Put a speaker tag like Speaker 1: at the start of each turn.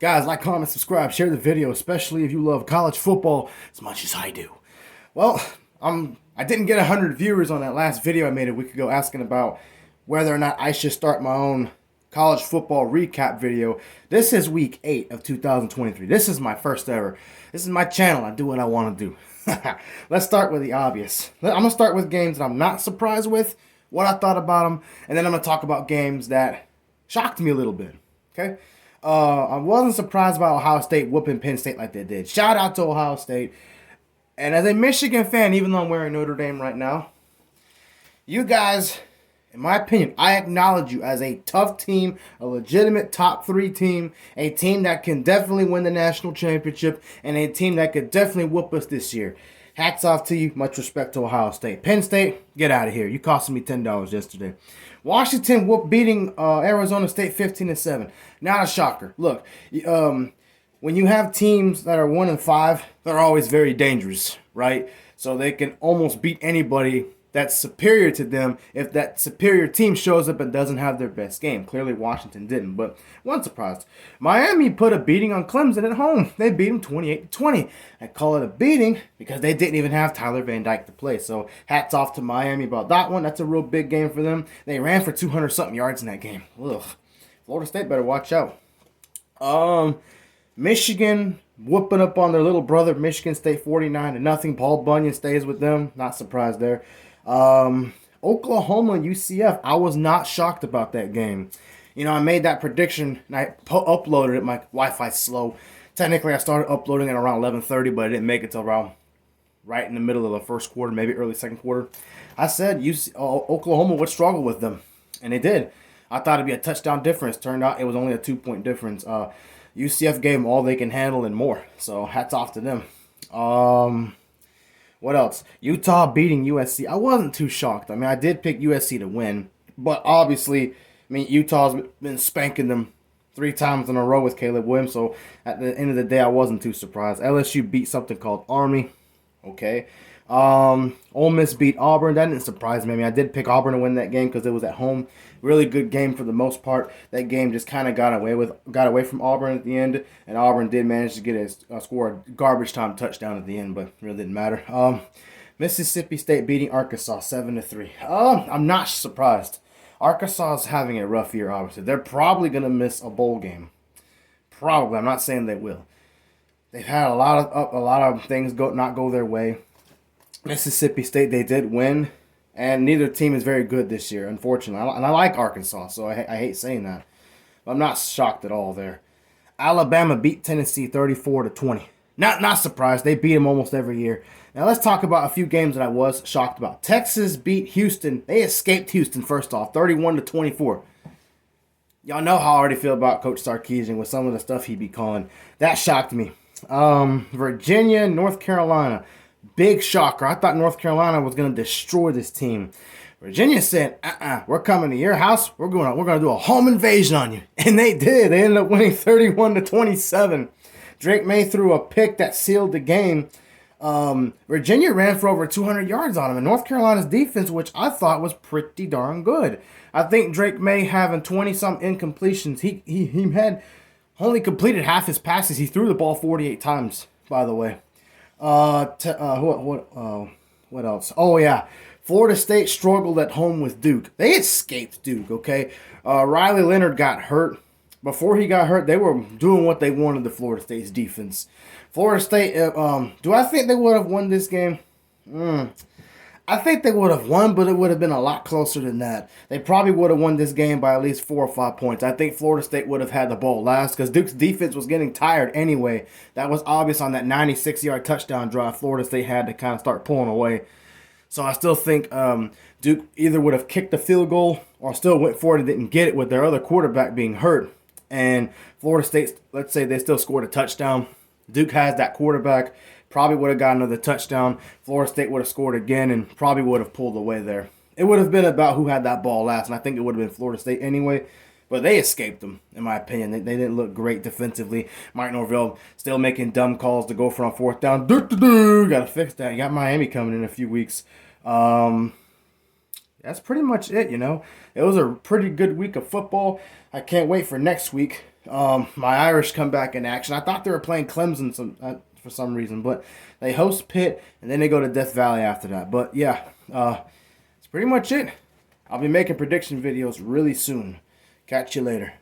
Speaker 1: Guys, like, comment, subscribe, share the video, especially if you love college football as much as I do. Well, I didn't get 100 viewers on that last video I made a week ago asking about whether or not I should start my own college football recap video. This is week 8 of 2023. This is my first ever. This is my channel. I do what I want to do. Let's start with the obvious. I'm going to start with games that I'm not surprised with, what I thought about them, and then I'm going to talk about games that shocked me a little bit. Okay? I wasn't surprised by Ohio State whooping Penn State like they did. Shout out to Ohio State. And as a Michigan fan, even though I'm wearing Notre Dame right now, you guys, in my opinion, I acknowledge you as a tough team, a legitimate top 3 team, a team that can definitely win the national championship, and a team that could definitely whoop us this year. Hats off to you. Much respect to Ohio State. Penn State, get out of here. You costed me $10 yesterday. Washington beating Arizona State 15-7. Not a shocker. Look, when you have teams that are 1-5, they're always very dangerous, right? So they can almost beat anybody that's superior to them if that superior team shows up and doesn't have their best game. Clearly Washington didn't, but one surprised. Miami put a beating on Clemson at home. They beat them 28-20. I call it a beating because they didn't even have Tyler Van Dyke to play. So hats off to Miami about that one. That's a real big game for them. They ran for 200-something yards in that game. Ugh. Florida State better watch out. Michigan whooping up on their little brother, Michigan State 49-0. Paul Bunyan stays with them. Not surprised there. Oklahoma and UCF, I was not shocked about that game. You know, I made that prediction and I uploaded it. My Wi-Fi's slow. Technically, I started uploading it around 11:30, but I didn't make it till around right in the middle of the first quarter, maybe early second quarter. I said Oklahoma would struggle with them, and they did. I thought it'd be a touchdown difference. Turned out it was only a 2-point difference. UCF gave them all they can handle and more. So hats off to them. What else? Utah beating USC. I wasn't too shocked. I mean, I did pick USC to win. But obviously, I mean, Utah's been spanking them 3 times in a row with Caleb Williams. So at the end of the day, I wasn't too surprised. LSU beat something called Army. Okay. Ole Miss beat Auburn. That didn't surprise me. I mean, I did pick Auburn to win that game because it was at home. Really good game for the most part. That game just kind of got away from Auburn at the end, and Auburn did manage to get score a garbage time touchdown at the end, but it really didn't matter. Mississippi State beating Arkansas 7-3. I'm not surprised. Arkansas is having a rough year. Obviously, they're probably gonna miss a bowl game. Probably. I'm not saying they will. They've had a lot of things not go their way. Mississippi State, they did win, and neither team is very good this year, unfortunately. And I like Arkansas, so I hate saying that. But I'm not shocked at all there. Alabama beat Tennessee 34-20. Not surprised. They beat them almost every year. Now let's talk about a few games that I was shocked about. Texas beat Houston. They escaped Houston first off, 31-24. Y'all know how I already feel about Coach Sarkisian with some of the stuff he be calling. That shocked me. Virginia, North Carolina. Big shocker. I thought North Carolina was going to destroy this team. Virginia said, we're coming to your house. We're going to do a home invasion on you. And they did. They ended up winning 31-27. Drake May threw a pick that sealed the game. Virginia ran for over 200 yards on him. And North Carolina's defense, which I thought was pretty darn good. I think Drake May having 20-some incompletions. He had only completed half his passes. He threw the ball 48 times, by the way. What else? Oh, yeah. Florida State struggled at home with Duke. They escaped Duke, okay? Riley Leonard got hurt. Before he got hurt, they were doing what they wanted to Florida State's defense. Florida State, do I think they would have won this game? I think they would have won, but it would have been a lot closer than that. They probably would have won this game by at least 4 or 5 points. I think Florida State would have had the ball last because Duke's defense was getting tired anyway. That was obvious on that 96-yard touchdown drive Florida State had to kind of start pulling away. So I still think Duke either would have kicked the field goal or still went for it and didn't get it with their other quarterback being hurt. And Florida State, let's say they still scored a touchdown. Duke has that quarterback. Probably would have got another touchdown. Florida State would have scored again and probably would have pulled away there. It would have been about who had that ball last, and I think it would have been Florida State anyway. But they escaped them, in my opinion. They didn't look great defensively. Mike Norvell still making dumb calls to go for on 4th down. Got to fix that. You got Miami coming in a few weeks. That's pretty much it, you know. It was a pretty good week of football. I can't wait for next week. My Irish come back in action. I thought they were playing Clemson for some reason, but they host Pitt and then they go to Death Valley after that. But yeah, that's pretty much it. I'll be making prediction videos really soon. Catch you later.